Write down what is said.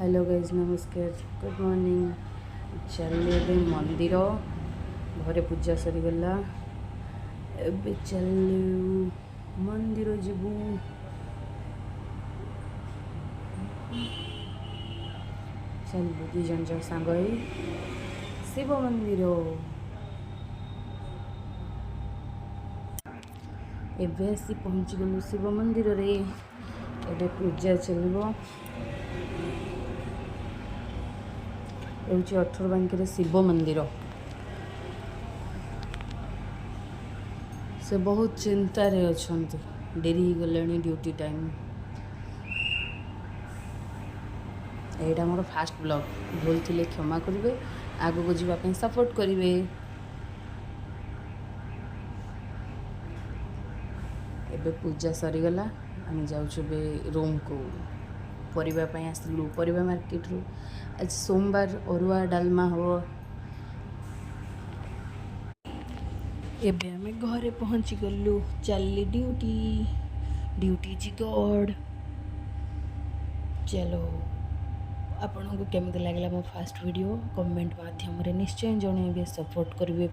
Hello guys नमस्कार good morning. चलिए मंदिर घरे पूजा सरीगला एबे चलू मंदिर जीवू। चलू दी जन जा सांग शिव मंदिर एबे आसी पहुँची गलु शिव मंदिर रे। एबे पूजा चलो ये 18 बांके शिव मंदिर। से बहुत चिंतार अच्छा डेरी हो गले ड्यूटी टाइम। यहाँ मोर फास्ट ब्लॉग भूल थी क्षमा करेंगे आग को जावाई सपोर्ट करेंगे। एबे पूजा सरीगला आम जाऊँ रूम को परिवा आसलु परिवा मार्केट रू। आज सोमवार अरुआ डालमा हो। एबे आमे घरे पहुँची गलु चली ड्यूटी ड्यूटी जी गॉड। चलो आपन को केमती लगला मो फास्ट वीडियो कमेंट माध्यम निश्चय जन सपोर्ट करेंगे।